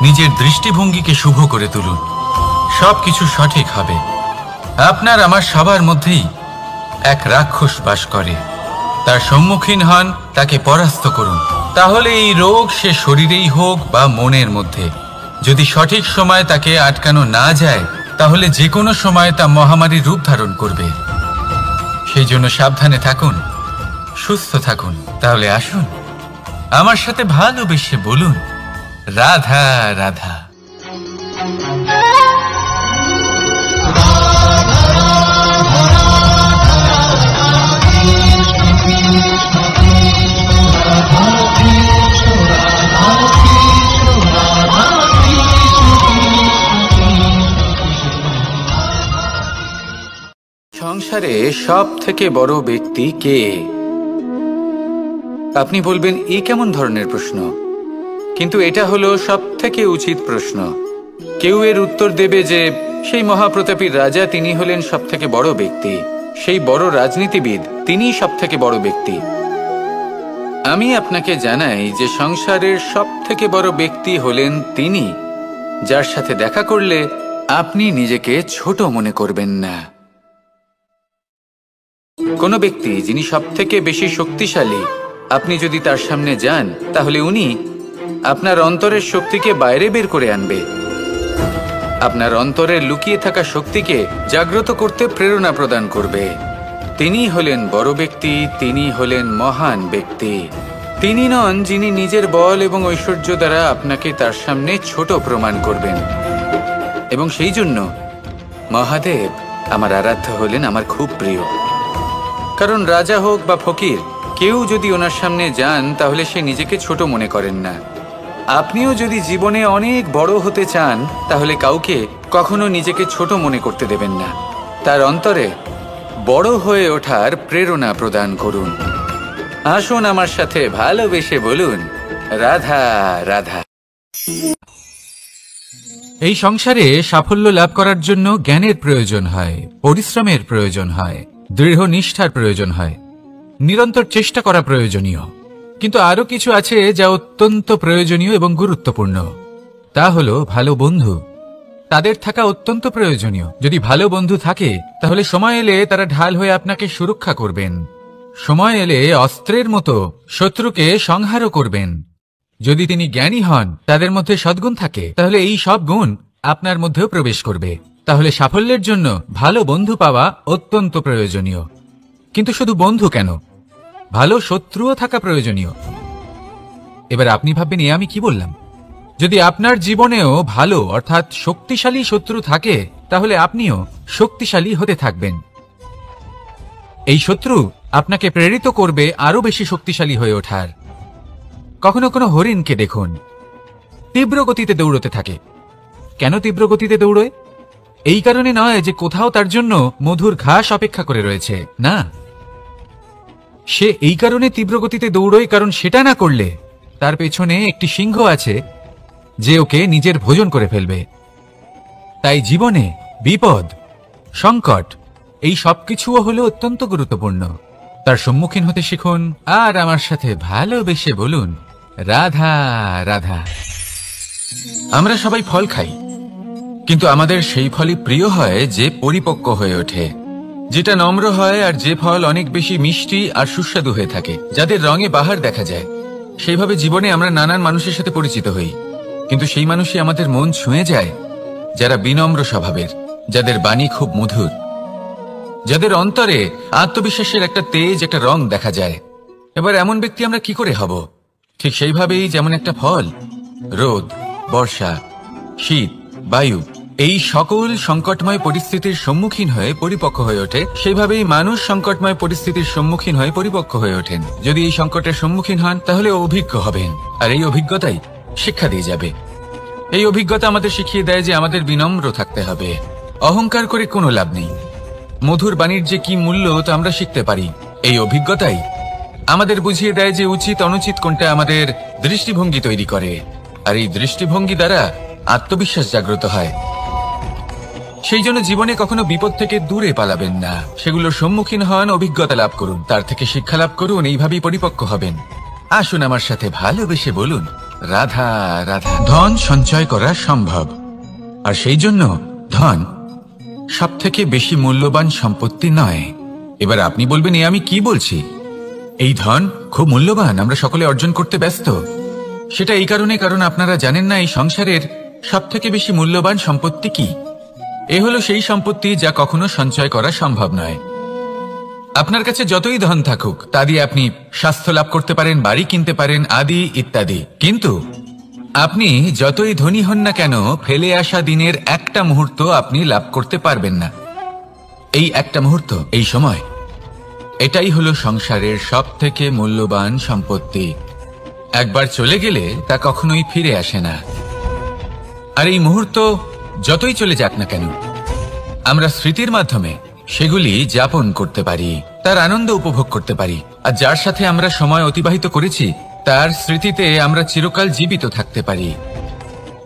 Speaker 1: নিজের দৃষ্টিভঙ্গিকে শুভ করে তুলুন, সব কিছু সঠিক হবে। আপনার আমার সবার মধ্যেই এক রাক্ষস বাস করে, তার সম্মুখীন হন, তাকে পরাস্ত করুন। তাহলে এই রোগ সে শরীরেই হোক বা মনের মধ্যে, যদি সঠিক সময় তাকে আটকানো না যায়, তাহলে যে কোনো সময় তা মহামারীর রূপ ধারণ করবে। সেই জন্য সাবধানে থাকুন, সুস্থ থাকুন। তাহলে আসুন আমার সাথে ভালোবেসে বলুন, রাধা রাধা। সংসারে সব থেকে বড় ব্যক্তি কে? আপনি বলবেন এই কেমন ধরনের প্রশ্ন, কিন্তু এটা হলো সব থেকে উচিত প্রশ্ন। কেউ এর উত্তর দেবে যে সেই মহাপ্রতাপী রাজা তিনি হলেন সব থেকে বড় ব্যক্তি, সেই বড় রাজনীতিবিদ তিনি সব থেকে বড় ব্যক্তি। আমি আপনাকে জানাই যে সংসারের সব থেকে বড় ব্যক্তি হলেন তিনি যার সাথে দেখা করলে আপনি নিজেকে ছোট মনে করবেন না। কোনো ব্যক্তি যিনি সব থেকে বেশি শক্তিশালী, আপনি যদি তার সামনে যান তাহলে উনি আপনার অন্তরের শক্তিকে বাইরে বের করে আনবে, আপনার অন্তরের লুকিয়ে থাকা শক্তিকে জাগ্রত করতে প্রেরণা প্রদান করবে। তিনি হলেন বড় ব্যক্তি, তিনি হলেন মহান ব্যক্তি। তিনি নন যিনি নিজের বল এবং ঐশ্বর্য দ্বারা আপনাকে তার সামনে ছোট প্রমাণ করবেন। এবং সেই জন্য মহাদেব আমার আরাধ্য হলেন আমার খুব প্রিয়। কারণ রাজা হোক বা ফকির, কেউ যদি ওনার সামনে যান তাহলে সে নিজেকে ছোট মনে করেন না। আপনিও যদি জীবনে অনেক বড় হতে চান তাহলে কাউকে কখনো নিজেকে ছোট মনে করতে দেবেন না। তার অন্তরে বড় হয়ে ওঠার প্রেরণা প্রদান করুন। আসুন আমার সাথে ভালোবেসে বলুন, রাধা রাধা। এই সংসারে সাফল্য লাভ করার জন্য জ্ঞানের প্রয়োজন হয়, পরিশ্রমের প্রয়োজন হয়, দৃঢ় নিষ্ঠার প্রয়োজন হয়, নিরন্তর চেষ্টা করা প্রয়োজনীয়। কিন্তু আরো কিছু আছে যা অত্যন্ত প্রয়োজনীয় এবং গুরুত্বপূর্ণ। তা হলো ভালো বন্ধু। তাদের থাকা অত্যন্ত প্রয়োজনীয়। যদি ভালো বন্ধু থাকে তাহলে সময় এলে তারা ঢাল হয়ে আপনাকে সুরক্ষা করবেন। সময় এলে অস্ত্রের মতো শত্রুকে সংহারও করবেন। যদি তিনি জ্ঞানী হন, তাদের মধ্যে সদ্গুণ থাকে, তাহলে এই সব গুণ আপনার মধ্যেও প্রবেশ করবে। তাহলে সাফল্যের জন্য ভালো বন্ধু পাওয়া অত্যন্ত প্রয়োজনীয়। কিন্তু শুধু বন্ধু কেন, ভালো শত্রুও থাকা প্রয়োজনীয়। এবার আপনি ভাববেন, আমি কি বললাম? যদি আপনার জীবনেও ভালো অর্থাৎ শক্তিশালী শত্রু থাকে তাহলে আপনিও শক্তিশালী হতে থাকবেন। এই শত্রু আপনাকে প্রেরিত করবে আরো বেশি শক্তিশালী হয়ে ওঠার। কখনো কোনো হরিণকে দেখুন, তীব্র গতিতে দৌড়তে থাকে। কেন তীব্র গতিতে দৌড়য়? এই কারণে নয় যে কোথাও তার জন্য মধুর ঘাস অপেক্ষা করে রয়েছে, না। সে এই কারণে তীব্র গতিতে দৌড়য় কারণ সেটা না করলে তার পেছনে একটি সিংহ আছে যে ওকে নিজের ভোজন করে ফেলবে। তাই জীবনে বিপদ, সংকট এই সবকিছুও হলো অত্যন্ত গুরুত্বপূর্ণ। তার সম্মুখীন হতে শিখুন আর আমার সাথে ভালোবেসে বলুন, রাধা রাধা। আমরা সবাই ফল খাই, কিন্তু আমাদের সেই ফলই প্রিয় হয় যে পরিপক্ক হয়ে ওঠে, যেটা নম্র হয়, আর যে ফল অনেক বেশি মিষ্টি আর সুস্বাদু হয়ে থাকে, যাদের রঙে বাহার দেখা যায়। সেইভাবে জীবনে আমরা নানান মানুষের সাথে পরিচিত হই, কিন্তু সেই মানুষই আমাদের মন ছুঁয়ে যায় যারা বিনম্র স্বভাবের, যাদের বাণী খুব মধুর, যাদের অন্তরে আত্মবিশ্বাসের একটা তেজ, একটা রং দেখা যায়। এবার এমন ব্যক্তি আমরা কি করে হব? ঠিক সেইভাবেই যেমন একটা ফল রোদ, বর্ষা, শীত, বায়ু এই সকল সংকটময় পরিস্থিতির সম্মুখীন হয়ে পরিপক্ক হয়ে ওঠে, সেইভাবেই মানুষ সংকটময় পরিস্থিতির সম্মুখীন হয়ে পরিপক্ক হয়ে ওঠেন। যদি এই সংকটের সম্মুখীন হন তাহলে অভিজ্ঞ হবেন, আর এই অভিজ্ঞতাই শিক্ষা দিয়ে যাবে। এই অভিজ্ঞতা আমাদের শিখিয়ে দেয় যে আমাদের বিনম্র থাকতে হবে। অহংকার করে কোনো লাভ নেই। মধুর বাণীর যে কি মূল্য তা আমরা শিখতে পারি। এই অভিজ্ঞতাই আমাদের বুঝিয়ে দেয় যে উচিত অনুচিত কোনটা আমাদের দৃষ্টিভঙ্গি তৈরি করে, আর এই দৃষ্টিভঙ্গি দ্বারা আত্মবিশ্বাস জাগ্রত হয়। সেই জন্য জীবনে কখনো বিপদ থেকে দূরে পালাবেন না, সেগুলোর সম্মুখীন হন, অভিজ্ঞতা লাভ করুন, তার থেকে শিক্ষা লাভ করুন, এইভাবেই পরিপক্ক হবেন। আসুন আমার সাথে ভালোবেসে বলুন, রাধা রাধা। ধন সঞ্চয় করা সম্ভব, আর সেই জন্য ধন সব থেকে বেশি মূল্যবান সম্পত্তি নয়। এবার আপনি বলবেন, আমি কি বলছি? এই ধন খুব মূল্যবান, আমরা সকলে অর্জন করতে ব্যস্ত। সেটা এই কারণে কারণ আপনারা জানেন না এই সংসারের সব থেকে বেশি মূল্যবান সম্পত্তি কি। এ হলো সেই সম্পত্তি যা কখনো সঞ্চয় করা সম্ভব নয়। আপনার কাছে যতই ধন থাকুক তা দিয়ে আপনি স্বাস্থ্য লাভ করতে পারেন, বাড়ি কিনতে পারেন, আদি ইত্যাদি, কিন্তু আপনি যতই ধনী হন না কেন, ফেলে আসা দিনের একটা মুহূর্ত আপনি লাভ করতে পারবেন না। এই একটা মুহূর্ত, এই সময়, এটাই হলো সংসারের সব থেকে মূল্যবান সম্পত্তি। একবার চলে গেলে তা কখনোই ফিরে আসে না। আর এই মুহূর্ত যতই চলে যাক না কেন, আমরা স্মৃতির মাধ্যমে সেগুলি যাপন করতে পারি, তার আনন্দ উপভোগ করতে পারি। আর যার সাথে আমরা সময় অতিবাহিত করেছি তার স্মৃতিতে আমরা চিরকাল জীবিত থাকতে পারি।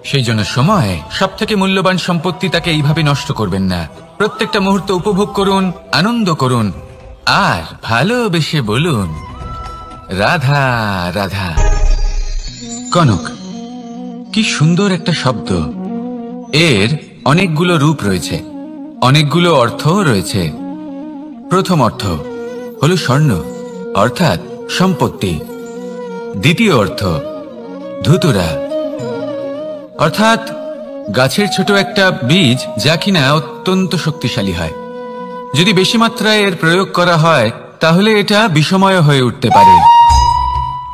Speaker 1: সেই জন্য সময় সব থেকে মূল্যবান সম্পত্তি, তাকে এইভাবে নষ্ট করবেন না। প্রত্যেকটা মুহূর্ত উপভোগ করুন, আনন্দ করুন, আর ভালোবেসে বলুন রাধা রাধা। কনক, কি সুন্দর একটা শব্দ। এর অনেকগুলো রূপ রয়েছে, অনেকগুলো অর্থও রয়েছে। প্রথম অর্থ হলো স্বর্ণ, অর্থাৎ সম্পত্তি। দ্বিতীয় অর্থ ধুতুরা, অর্থাৎ গাছের ছোট একটা বীজ, যা কিনা অত্যন্ত শক্তিশালী হয়। যদি বেশি মাত্রায় এর প্রয়োগ করা হয় তাহলে এটা বিষময় হয়ে উঠতে পারে।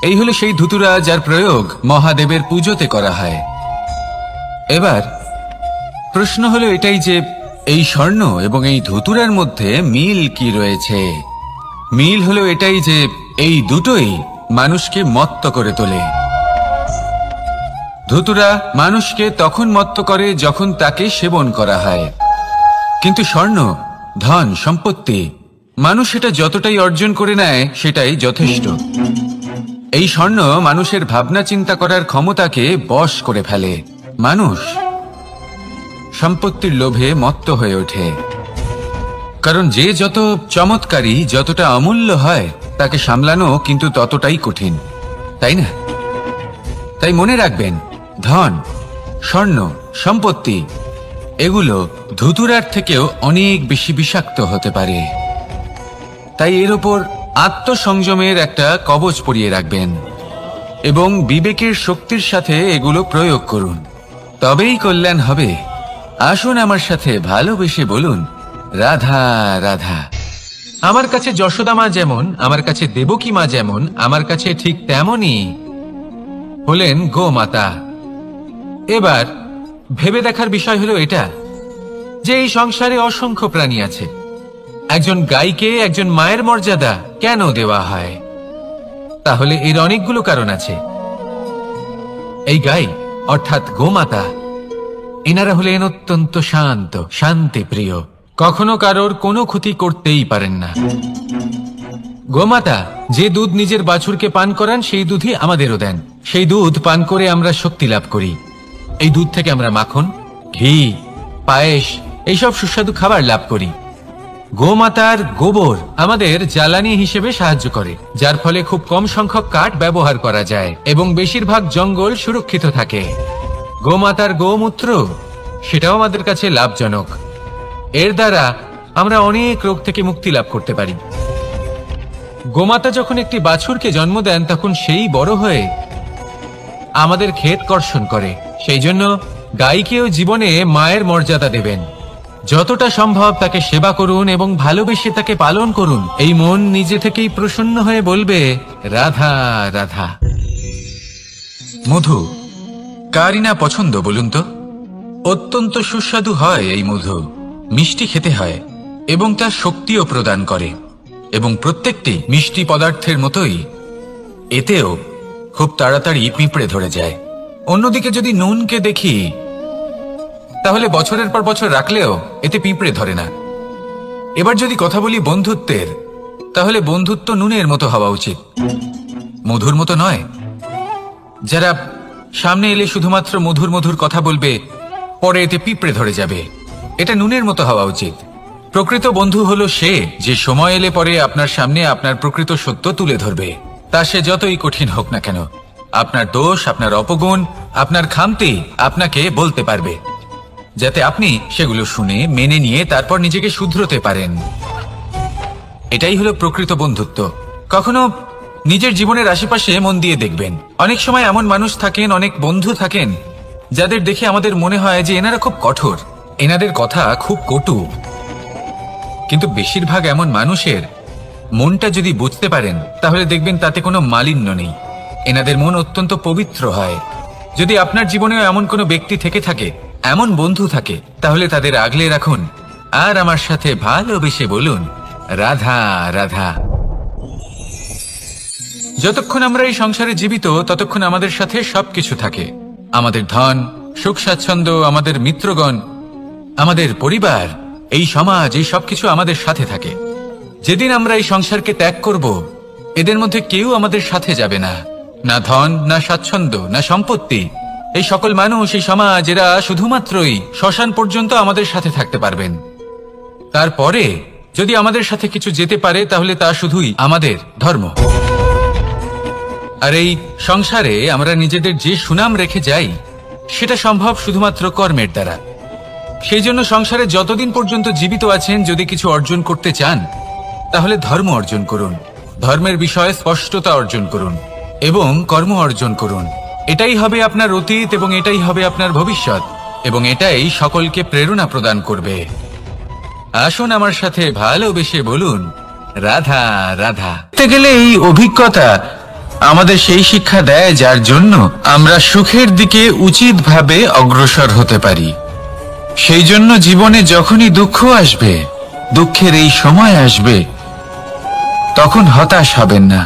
Speaker 1: এই হলো সেই ধুতুরা যার প্রয়োগ মহাদেবের পুজোতে করা হয়। এবার প্রশ্ন হলো এটাই যে এই স্বর্ণ এবং এই ধুতুরার মধ্যে মিল কি রয়েছে। মিল হলো এটাই যে এই দুটোই মানুষকে মত্ত করে তোলে। ধুতুরা মানুষকে তখন মত্ত করে যখন তাকে সেবন করা হয়, কিন্তু স্বর্ণ, ধন, সম্পত্তি, মানুষ সেটা যতটাই অর্জন করে নেয় সেটাই যথেষ্ট। এই স্বর্ণ মানুষের ভাবনা চিন্তা করার ক্ষমতাকে বশ করে ফেলে। মানুষ সম্পত্তির লোভে মত্ত হয়ে ওঠে, কারণ যে যত চমৎকারী, যতটা অমূল্য হয়, তাকে সামলানো কিন্তু ততটাই কঠিন, তাই না? তাই মনে রাখবেন, ধন, স্বর্ণ, সম্পত্তি এগুলো ধুতুরার থেকেও অনেক বেশি বিষাক্ত হতে পারে। তাই এর ওপর আত্মসংযমের একটা কবচ পরিয়ে রাখবেন এবং বিবেকের শক্তির সাথে এগুলো প্রয়োগ করুন, তবেই কল্যাণ হবে। আসুন আমার সাথে ভালোবেসে বলুন রাধা রাধা। আমার কাছে যশোদা মা যেমন, আমার কাছে দেবকী মা যেমন, আমার কাছে ঠিক তেমনই হলেন গোমাতা। এবার ভেবে দেখার বিষয় হলো এটা যে এই সংসারে অসংখ্য প্রাণী আছে, একজন গাইকে একজন মায়ের মর্যাদা কেন দেওয়া হয়? তাহলে এর অনেকগুলো কারণ আছে। এই গাই অর্থাৎ গোমাতা, এনারা হলেন অত্যন্ত শান্ত, শান্তিপ্রিয়, কখনো কারোর কোনো ক্ষতি করতেই পারেন না। গোমাতা যে দুধ নিজের বাছুরকে পান করান সেই দুধই আমাদেরও দেন। সেই দুধ পান করে আমরা শক্তি লাভ করি। এই দুধ থেকে আমরা মাখন, ঘি, পায়েস, এইসব সুস্বাদু খাবার লাভ করি। গোমাতার গোবর আমাদের জ্বালানি হিসেবে সাহায্য করে, যার ফলে খুব কম সংখ্যক কাঠ ব্যবহার করা যায় এবং বেশিরভাগ জঙ্গল সুরক্ষিত থাকে। গোমাতার গোমূত্র, সেটাও আমাদের কাছে লাভজনক। এর দ্বারা আমরা অনেক রোগ থেকে মুক্তি লাভ করতে পারি। গোমাতা যখন একটি বাছুরকে জন্ম দেন তখন সেই বড় হয়ে আমাদের ক্ষেত কর্ষণ করে। সেই জন্য গাইকেও জীবনে মায়ের মর্যাদা দেবেন। যতটা সম্ভব তাকে সেবা করুন এবং ভালোবেসে তাকে পালন করুন। এই মন নিজে থেকেই প্রসন্ন হয়ে বলবে রাধা রাধা। মধু কারই না পছন্দ বলুন তো? অত্যন্ত সুস্বাদু হয় এই মধু, মিষ্টি খেতে হয় এবং তা শক্তিও প্রদান করে। এবং প্রত্যেকটি মিষ্টি পদার্থের মতোই এতেও খুব তাড়াতাড়ি পিঁপড়ে ধরে যায়। অন্যদিকে যদি নুনকে দেখি, তাহলে বছরের পর বছর রাখলেও এতে পিঁপড়ে ধরে না। এবার যদি কথা বলি বন্ধুত্বের, তাহলে বন্ধুত্ব নুনের মতো হওয়া উচিত, মধুর মতো নয়। যারা সামনে এলে শুধুমাত্র মধুর মধুর কথা বলবে, পরে এতে পিঁপড়ে ধরে যাবে, এটা নুনের মতো হওয়া উচিত। প্রকৃত বন্ধু হলো সে যে সময় এলে পরে আপনার সামনে আপনার প্রকৃত সত্য তুলে ধরবে, তা সে যতই কঠিন হোক না কেন। আপনার দোষ, আপনার অপগুণ, আপনার খামতি আপনাকে বলতে পারবে, যাতে আপনি সেগুলো শুনে মেনে নিয়ে তারপর নিজেকে শুধরোতে পারেন। এটাই হলো প্রকৃত বন্ধুত্ব। কখনো নিজের জীবনের আশেপাশে মন দিয়ে দেখবেন, অনেক সময় এমন মানুষ থাকেন, অনেক বন্ধু থাকেন, যাদের দেখে আমাদের মনে হয় যে এনারা খুব কঠোর, এনাদের কথা খুব কটু। কিন্তু বেশিরভাগ এমন মানুষের মনটা যদি বুঝতে পারেন, তাহলে দেখবেন তাতে কোনো মালিন্য নেই। এনাদের মন অত্যন্ত পবিত্র হয়। যদি আপনার জীবনেও এমন কোনো ব্যক্তি থেকে থাকে, এমন বন্ধু থাকে, তাহলে তাদের আগলে রাখুন আর আমার সাথে ভালোবেসে বলুন, রাধা রাধা। যতক্ষণ আমরা এই সংসারে জীবিত, ততক্ষণ আমাদের সাথে সবকিছু থাকে। আমাদের ধন, সুখ স্বাচ্ছন্দ্য, আমাদের মিত্রগণ, আমাদের পরিবার, এই সমাজ, এই সবকিছু আমাদের সাথে থাকে। যেদিন আমরা এই সংসারকে ত্যাগ করব, এদের মধ্যে কেউ আমাদের সাথে যাবে না। না ধন, না স্বাচ্ছন্দ্য, না সম্পত্তি। এই সকল মানুষ, এই সমাজ, এরা শুধুমাত্রই শ্মশান পর্যন্ত আমাদের সাথে থাকতে পারবেন। তারপরে যদি আমাদের সাথে কিছু যেতে পারে, তাহলে তা শুধুই আমাদের ধর্ম। আর এই সংসারে আমরা নিজেদের যে সুনাম রেখে যাই, সেটা সম্ভব শুধুমাত্র কর্মের দ্বারা। সেই জন্য সংসারে যতদিন পর্যন্ত জীবিত আছেন, যদি কিছু অর্জন করতে চান, তাহলে ধর্ম অর্জন করুন, ধর্মের বিষয়ে স্পষ্টতা অর্জন করুন এবং কর্ম অর্জন করুন। এটাই হবে আপনার অতীত এবং এটাই হবে আপনার ভবিষ্যৎ, এবং এটাই সকলকে প্রেরণা প্রদান করবে। আসুন আমার সাথে ভালোবেসে বলুন, রাধা রাধা। গেলে এই অভিজ্ঞতা আমাদের সেই শিক্ষা দেয়, যার জন্য আমরা সুখের দিকে উচিতভাবে অগ্রসর হতে পারি। সেই জন্য জীবনে যখনই দুঃখ আসবে, দুঃখের এই সময় আসবে, তখন হতাশ হবেন না।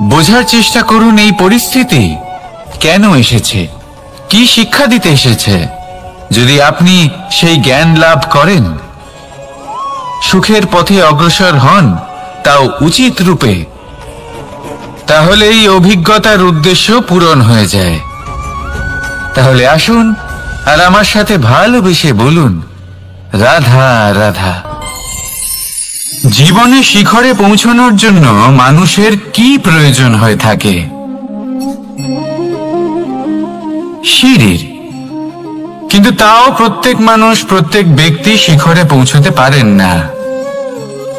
Speaker 1: বোঝার চেষ্টা করুন এই পরিস্থিতি কেন এসেছে, কি শিক্ষা দিতে এসেছে। যদি আপনি সেই জ্ঞান লাভ করেন, সুখের পথে অগ্রসর হন, তাও উচিত রূপে, তাহলে এই অভিজ্ঞতার উদ্দেশ্য পূরণ হয়ে যায়। তাহলে আসুন আর আমার সাথে ভালোবেসে বলুন, রাধা রাধা। জীবনে শিখরে পৌঁছানোর জন্য মানুষের কি প্রয়োজন হয়ে থাকে? সিঁড়ির। কিন্তু তাও প্রত্যেক মানুষ, প্রত্যেক ব্যক্তি শিখরে পৌঁছতে পারেন না।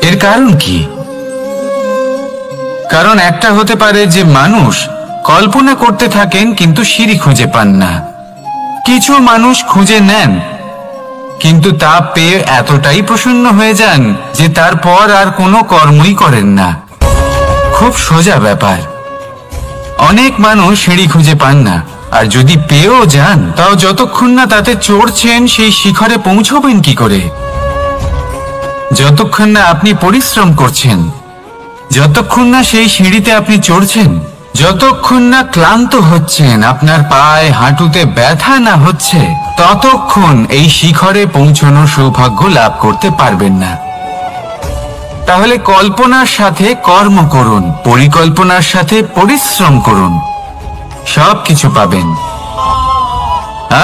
Speaker 1: এর কারণ কি? কারণ একটা হতে পারে যে মানুষ কল্পনা করতে থাকেন কিন্তু সিঁড়ি খুঁজে পান না। কিছু মানুষ খুঁজে নেন, কিন্তু তা পেয়ে এতটাই প্রসন্ন হয়ে যান যে তারপর আর কোনো কর্মই করেন না। খুব সোজা ব্যাপার। অনেক মানুষ সিঁড়ি খুঁজে পান না, আর যদি পেয়েও যান, তাও যতক্ষণ না তাতে চড়ছেন, সেই শিখরে পৌঁছবেন কি করে? যতক্ষণ না আপনি পরিশ্রম করছেন, যতক্ষণ না সেই সিঁড়িতে আপনি চড়ছেন, যতক্ষণ না ক্লান্ত হচ্ছেন, আপনার পায়ে হাঁটুতে ব্যথা না হচ্ছে, ততক্ষণ এই শিখরে পৌঁছানোর সৌভাগ্য লাভ করতে পারবেন না। তাহলে কল্পনার সাথে কর্ম করুন, পরিকল্পনার সাথে পরিশ্রম করুন, সবকিছু পাবেন।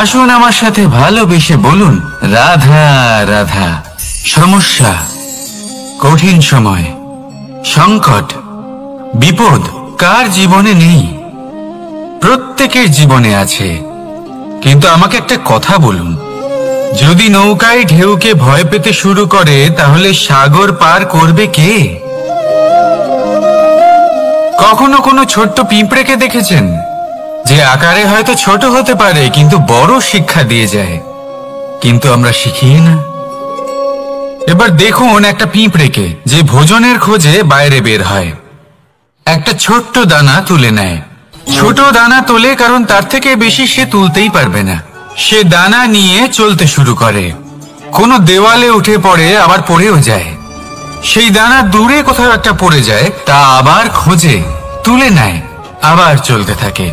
Speaker 1: আসুন আমার সাথে ভালোবেসে বলুন, রাধা রাধা। সমস্যা, কঠিন সময়, সংকট, বিপদ কার জীবনে নেই? প্রত্যেকের জীবনে আছে। কিন্তু আমাকে একটা কথা বলুন, যদি নৌকায় ঢেউকে ভয় পেতে শুরু করে, তাহলে সাগর পার করবে কে? কখনো কোনো ছোট্ট পিঁপড়েকে দেখেছেন, যে আকারে হয়তো ছোট হতে পারে কিন্তু বড় শিক্ষা দিয়ে যায়? কিন্তু আমরা শিখি না। এবার দেখুন একটা পিঁপড়েকে, যে ভোজনের খোঁজে বাইরে বের হয়, একটা ছোট্ট দানা তুলে নেয়। ছোট দানা তোলে কারণ তার থেকে বেশি সে তুলতেই পারবে না। সে দানা নিয়ে চলতে শুরু করে, কোনো দেওয়ালে উঠে পড়ে, আবার পড়েও যায়। সেই দানা দূরে কোথাও একটা পড়ে যায়, তা আবার খোঁজে, তুলে নেয়, আবার চলতে থাকে।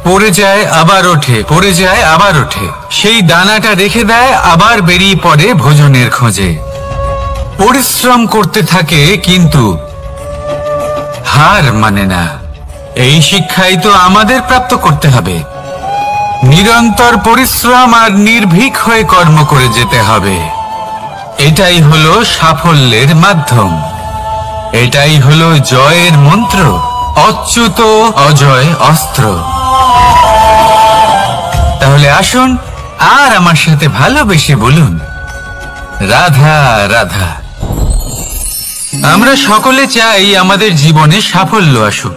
Speaker 1: পড়ে যায়, আবার ওঠে, পড়ে যায়, আবার ওঠে। সেই দানাটা রেখে দেয়, আবার বেরিয়ে পড়ে ভোজনের খোঁজে। পরিশ্রম করতে থাকে কিন্তু হার মানে না। এই শিক্ষাই তো আমাদের প্রাপ্ত করতে হবে। নিরন্তর পরিশ্রম আর নির্ভীক হয়ে কর্ম করে যেতে হবে। এটাই হলো সাফল্যের মাধ্যম, এটাই হলো জয়ের মন্ত্র, অচ্যুত অজয় অস্ত্র। তাহলে আসুন আর আমার সাথে ভালোবেসে বলুন, রাধা রাধা। আমরা সকলে চাই আমাদের জীবনে সাফল্য আসুক।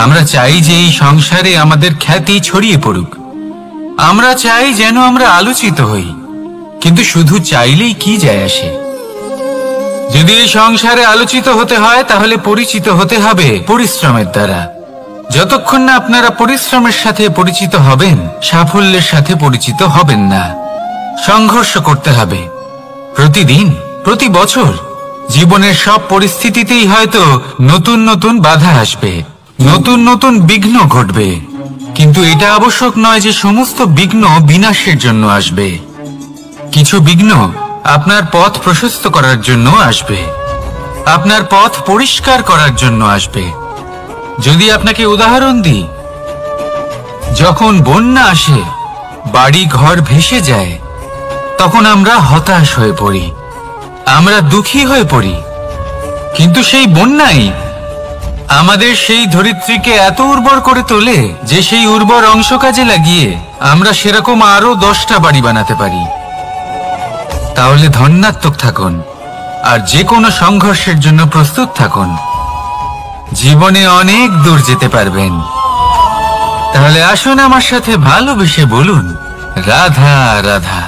Speaker 1: আমরা চাই যে এই সংসারে আমাদের খ্যাতি ছড়িয়ে পড়ুক। আমরা চাই যেন আমরা আলোচিত হই। কিন্তু শুধু চাইলেই কি যায় আসে? যদি এই সংসারে আলোচিত হতে হয়, তাহলে পরিচিত হতে হবে পরিশ্রমের দ্বারা। যতক্ষণ না আপনারা পরিশ্রমের সাথে পরিচিত হবেন, সাফল্যের সাথে পরিচিত হবেন না। সংঘর্ষ করতে হবে প্রতিদিন, প্রতি বছর। জীবনের সব পরিস্থিতিতেই হয়তো নতুন নতুন বাধা আসবে, নতুন নতুন বিঘ্ন ঘটবে, কিন্তু এটা আবশ্যক নয় যে সমস্ত বিঘ্ন বিনাশের জন্য আসবে। কিছু বিঘ্ন আপনার পথ প্রশস্ত করার জন্য আসবে, আপনার পথ পরিষ্কার করার জন্য আসবে। যদি আপনাকে উদাহরণ দিই, যখন বন্যা আসে, বাড়ি ঘর ভেসে যায়, তখন আমরা হতাশ হয়ে পড়ি, আমরা দুঃখী হয়ে পড়ি। কিন্তু সেই বন্যাই আমাদের সেই ধরিত্রীকে এত উর্বর করে তোলে যে সেই উর্বর অংশ কাজে লাগিয়ে আমরা সেরকম আরো 10টা বাড়ি বানাতে পারি। তাহলে ধন্যাত্মক থাকুন আর যে কোনো সংঘর্ষের জন্য প্রস্তুত থাকুন। জীবনে অনেক দূর যেতে পারবেন। তাহলে আসুন আমার সাথে ভালোবেসে বলুন, রাধা রাধা।